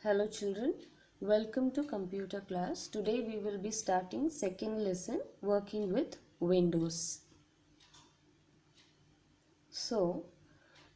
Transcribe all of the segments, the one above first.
Hello children, welcome to computer class. Today we will be starting second lesson working with Windows. So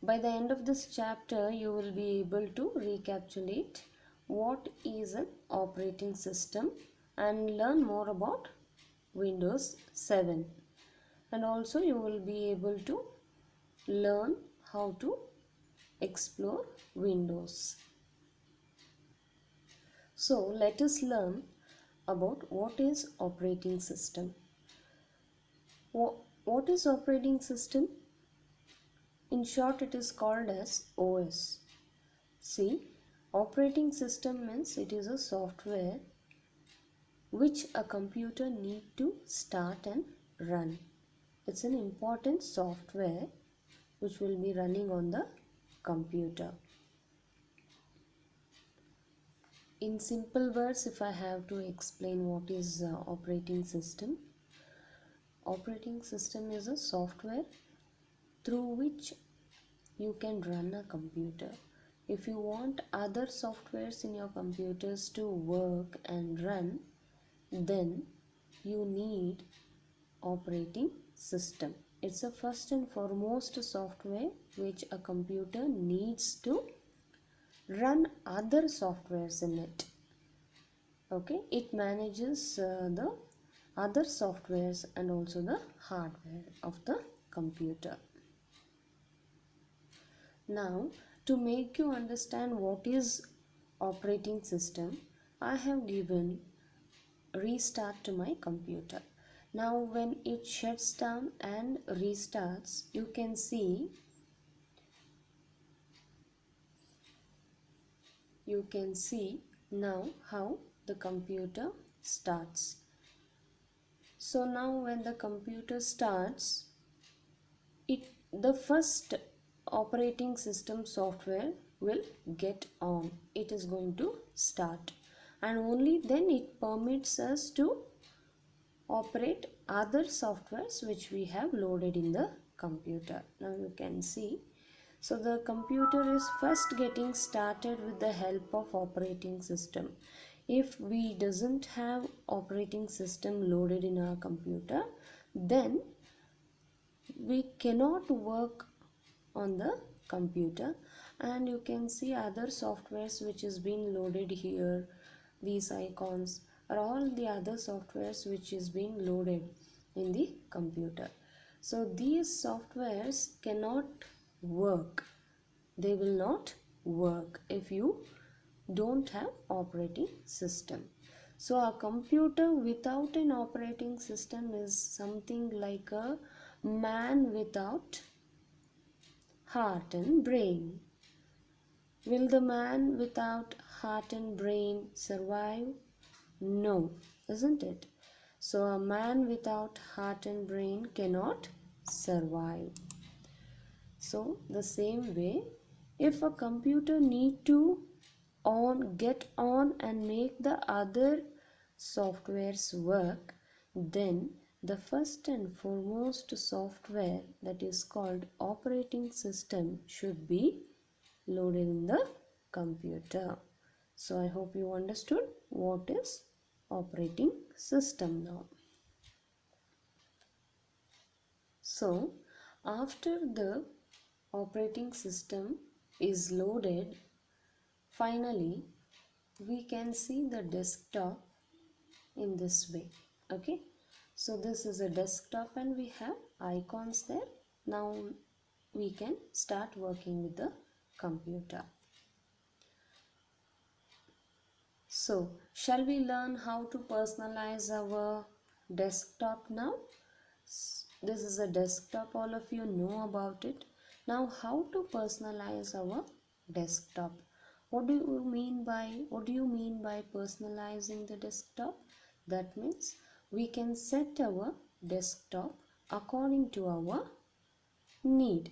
by the end of this chapter you will be able to recapitulate what is an operating system and learn more about Windows 7, and also you will be able to learn how to explore Windows. So let us learn about what is operating system. What is operating system? In short, it is called as OS. See, operating system means it is a software which a computer need to start and run. It's an important software which will be running on the computer. In simple words, if I have to explain what is operating system is a software through which you can run a computer. If you want other softwares in your computers to work and run, then you need operating system. It's a first and foremost software which a computer needs to run other softwares in it. Okay, it manages the other softwares and also the hardware of the computer. Now, to make you understand what is operating system, I have given restart to my computer. Now when it shuts down and restarts, you can see now how the computer starts. So now when the computer starts, the first operating system software will get on. It is going to start, and only then it permits us to operate other softwares which we have loaded in the computer. Now you can see, so the computer is first getting started with the help of operating system. If we doesn't have operating system loaded in our computer, then we cannot work on the computer. And you can see other softwares which is being loaded here. These icons are all the other softwares which is being loaded in the computer. So these softwares cannot work. They will not work if you don't have operating system. So a computer without an operating system is something like a man without heart and brain. Will the man without heart and brain survive? No, isn't it? So a man without heart and brain cannot survive. So the same way, if a computer need to get on and make the other softwares work, then the first and foremost software, that is called operating system, should be loaded in the computer. So I hope you understood what is operating system now. So after the operating system is loaded, finally we can see the desktop in this way. Okay, so this is a desktop and we have icons there. Now we can start working with the computer. So shall we learn how to personalize our desktop now? This is a desktop, all of you know about it. Now how to personalize our desktop? What do you mean by personalizing the desktop? That means we can set our desktop according to our need.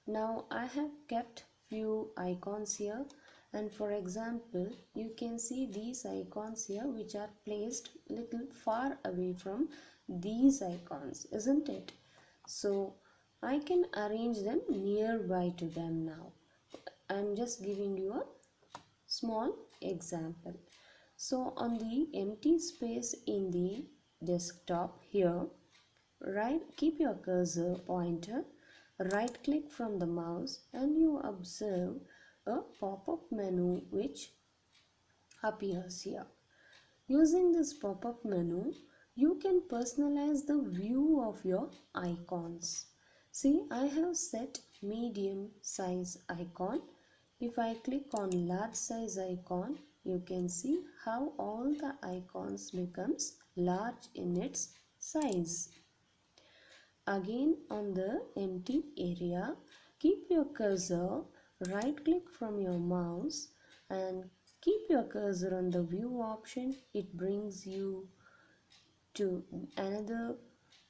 Now I have kept few icons here, and for example you can see these icons here which are placed little far away from these icons, isn't it? So I can arrange them nearby to them. Now I'm just giving you a small example. So on the empty space in the desktop here, keep your cursor pointer, right click from the mouse, and you observe a pop-up menu which appears here. Using this pop-up menu, you can personalize the view of your icons. See, I have set medium size icon. If I click on large size icon, you can see how all the icons becomes large in its size. Again, on the empty area, keep your cursor, right click from your mouse and keep your cursor on the view option. It brings you to another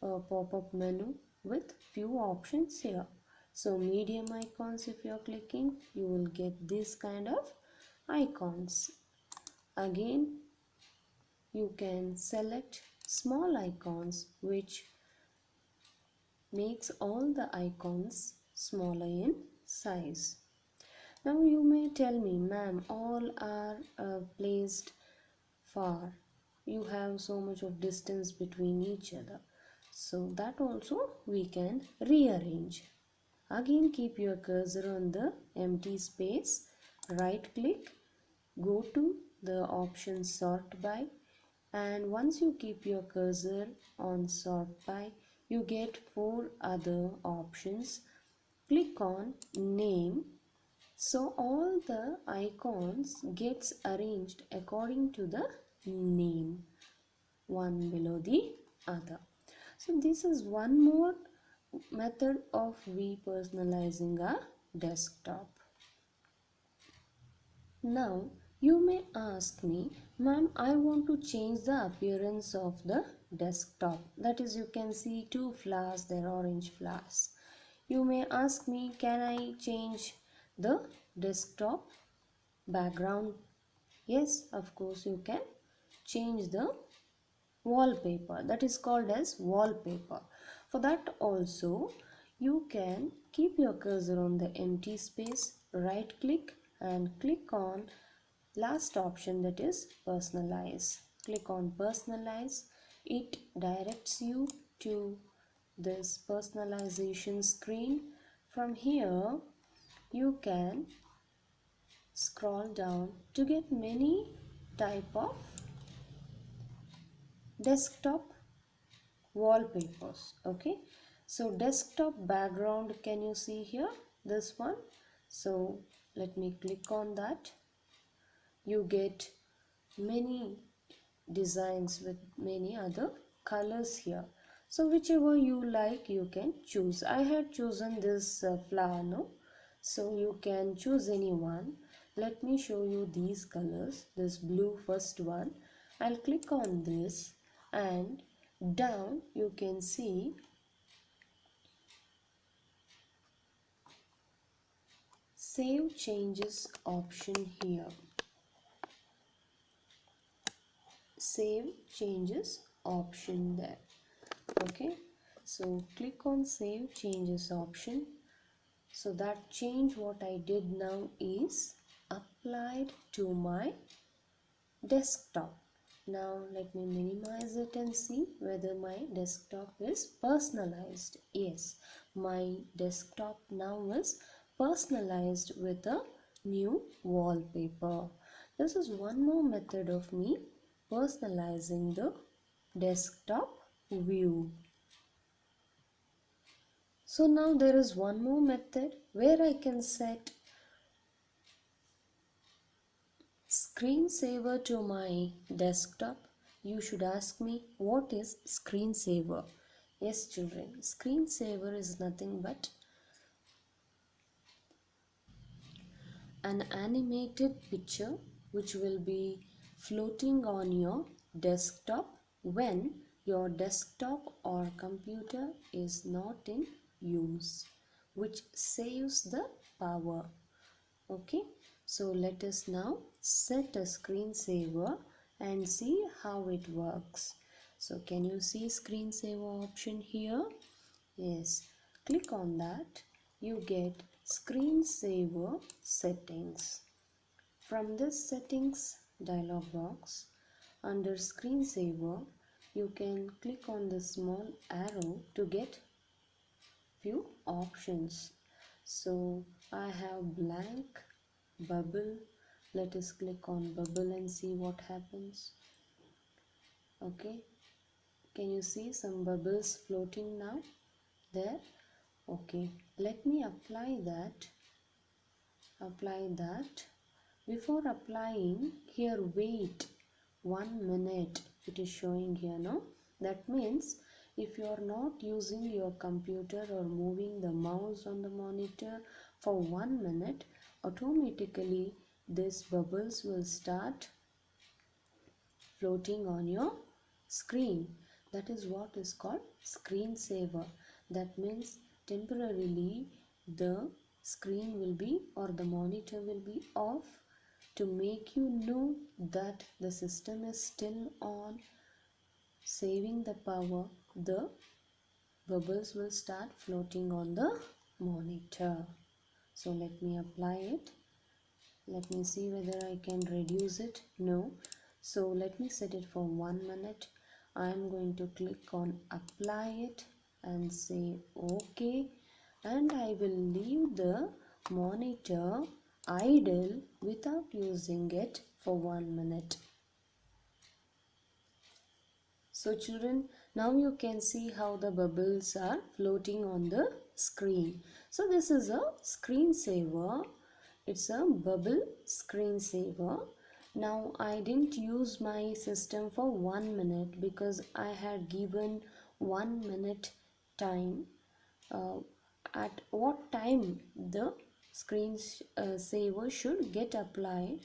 pop-up menu with few options here. So medium icons, if you're clicking, you will get this kind of icons. Again, you can select small icons which makes all the icons smaller in size. Now you may tell me, ma'am, all are placed far. You have so much of distance between each other. So that also we can rearrange. Again, keep your cursor on the empty space, right click, go to the option sort by, and once you keep your cursor on sort by, you get 4 other options. Click on name. So all the icons gets arranged according to the name, one below the other. So this is one more method of we personalizing a desktop. Now you may ask me, ma'am, I want to change the appearance of the desktop. That is, you can see 2 flowers, they're orange flowers. You may ask me, can I change the desktop background? Yes, of course you can change the wallpaper, that is called as wallpaper. For that also you can keep your cursor on the empty space, right click and click on last option, that is personalize. Click on personalize. It directs you to this personalization screen. From here you can scroll down to get many type of desktop wallpapers. Okay, so desktop background, can you see here this one? So let me click on that. You get many designs with many other colors here. So whichever you like you can choose. I had chosen this flower, no? So you can choose any one. Let me show you these colors. This blue first one. I'll click on this and down you can see save changes option here. Save changes option there. Okay, so click on save changes option. So that change what I did now is applied to my desktop. Now let me minimize it and see whether my desktop is personalized. Yes, my desktop now is personalized with a new wallpaper. This is one more method of me personalizing the desktop view. So now there is one more method where I can set screensaver to my desktop. You should ask me, what is screensaver? Yes children, screensaver is nothing but an animated picture which will be floating on your desktop when your desktop or computer is not in use, which saves the power. Okay, so let us now set a screensaver and see how it works. So can you see screensaver option here? Yes, click on that. You get screensaver settings. From this settings dialog box, under screensaver, you can click on the small arrow to get few options. So I have blank, bubble. Let us click on bubble and see what happens. Okay, can you see some bubbles floating now there? Okay, let me apply that. Before applying, here wait 1 minute, it is showing here now. That means if you are not using your computer or moving the mouse on the monitor for 1 minute, automatically these bubbles will start floating on your screen. That is what is called screensaver. That means temporarily the screen will be, or the monitor will be off, to make you know that the system is still on, saving the power. The bubbles will start floating on the monitor. So let me apply it. Let me see whether I can reduce it. No. So let me set it for 1 minute. I am going to click on apply it and say OK, and I will leave the monitor idle without using it for 1 minute. So children, now you can see how the bubbles are floating on the screen. So this is a screensaver. It's a bubble screensaver. Now I didn't use my system for 1 minute because I had given 1 minute time. At what time the screen saver should get applied,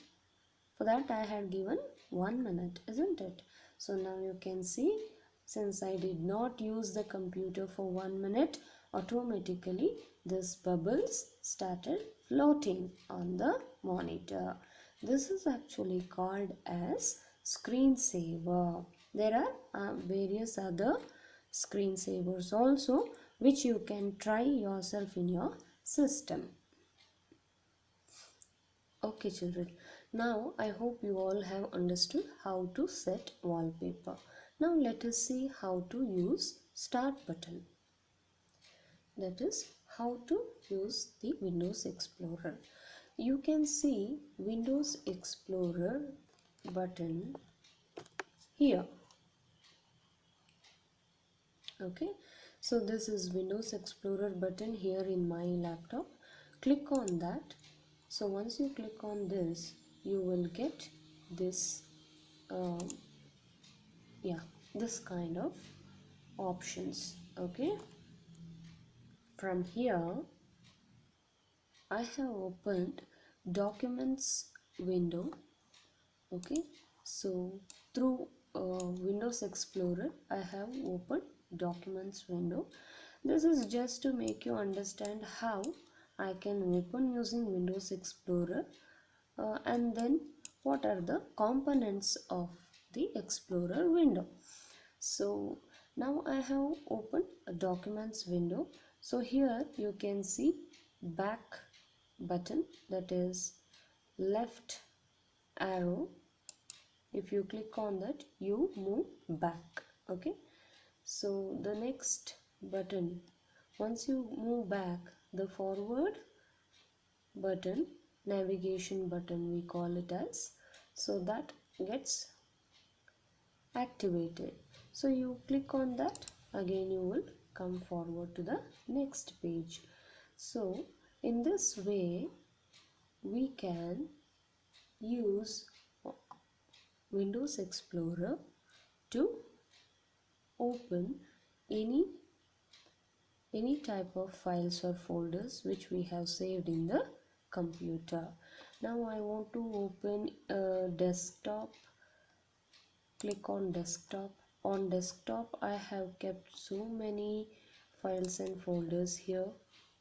for that I had given 1 minute, isn't it? So now you can see, since I did not use the computer for 1 minute, automatically this bubbles started floating on the monitor. This is actually called as screensaver. There are various other screensavers also, which you can try yourself in your system. Okay children, now I hope you all have understood how to set wallpaper. Now let us see how to use start button. That is how to use the Windows Explorer. You can see Windows Explorer button here. Okay, so this is Windows Explorer button here in my laptop. Click on that. So once you click on this, you will get this this kind of options. Okay, from here I have opened documents window. Okay, so through Windows Explorer I have opened documents window. This is just to make you understand how I can open using Windows Explorer and then what are the components of the Explorer window. So now I have opened a documents window. So here you can see back button, that is left arrow. If you click on that, you move back. Okay, so the next button, once you move back, the forward button, navigation button we call it as, so that gets activated. So you click on that, again you will come forward to the next page. So in this way we can use Windows Explorer to open any type of files or folders which we have saved in the computer. Now I want to open a desktop. Click on desktop. On desktop I have kept so many files and folders here.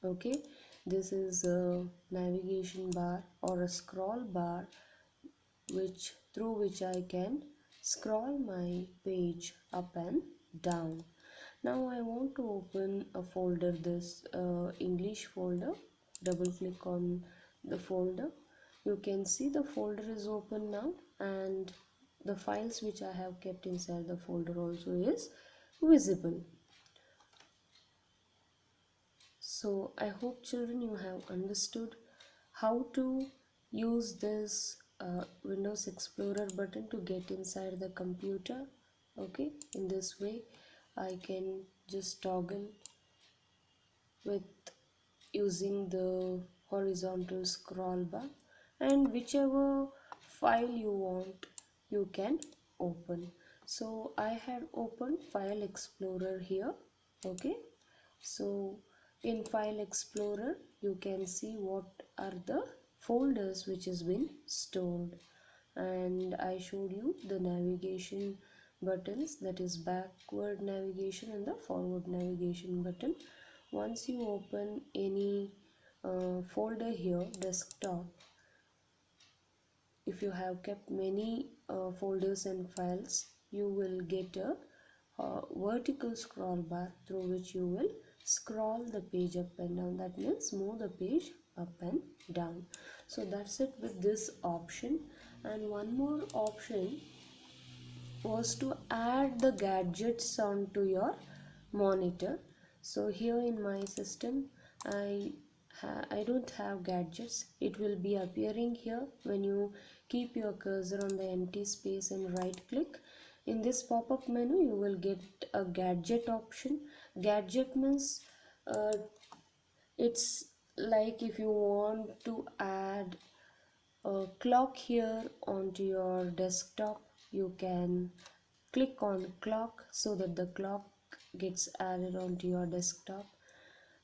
Okay, this is a navigation bar or a scroll bar through which I can scroll my page up and down. Now I want to open a folder, this English folder. Double click on the folder you can see the folder is open now, and the files which I have kept inside the folder also is visible. So I hope children you have understood how to use this Windows Explorer button to get inside the computer. Okay, in this way I can just toggle with using the horizontal scroll bar, and whichever file you want you can open. So I had opened File Explorer here. Okay, so in File Explorer you can see what are the folders which has been stored, and I showed you the navigation buttons, that is backward navigation and the forward navigation button. Once you open any folder here, desktop, if you have kept many folders and files, you will get a vertical scroll bar through which you will scroll the page up and down. That means move the page up and down. So that's it with this option. And one more option was to add the gadgets onto your monitor. So here in my system I don't have gadgets. It will be appearing here when you keep your cursor on the empty space and right click. In this pop-up menu you will get a gadget option. Gadget means it's like if you want to add a clock here onto your desktop, you can click on clock so that the clock gets added onto your desktop.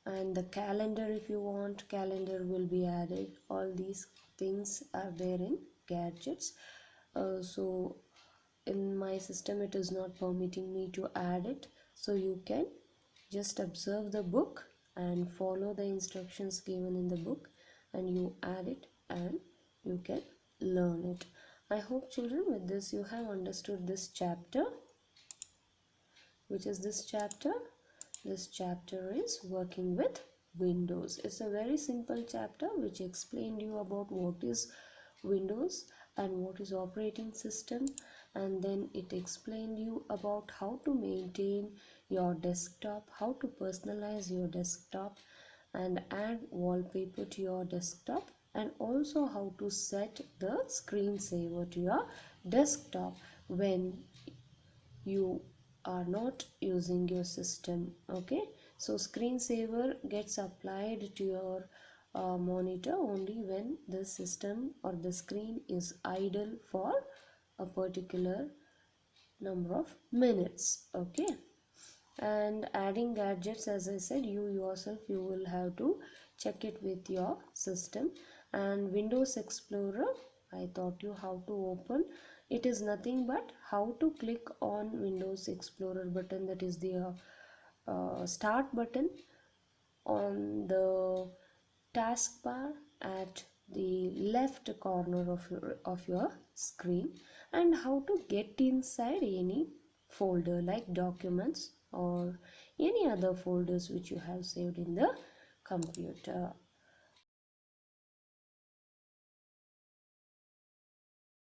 And the calendar, if you want, calendar will be added. All these things are there in gadgets. So in my system it is not permitting me to add it, so you can just observe the book and follow the instructions given in the book, and you add it and you can learn it. I hope children with this you have understood this chapter. Which is this chapter? This chapter is working with Windows. It's a very simple chapter which explained you about what is Windows and what is operating system, and then it explained you about how to maintain your desktop, how to personalize your desktop and add wallpaper to your desktop, and also how to set the screensaver to your desktop when you are not using your system. Okay, so screensaver gets applied to your monitor only when the system or the screen is idle for a particular number of minutes. Okay, and adding gadgets, as I said, you yourself you will have to check it with your system. And Windows Explorer, I taught you how to open. It is nothing but how to click on Windows Explorer button, that is the start button on the taskbar at the left corner of your screen, and how to get inside any folder like documents or any other folders which you have saved in the computer.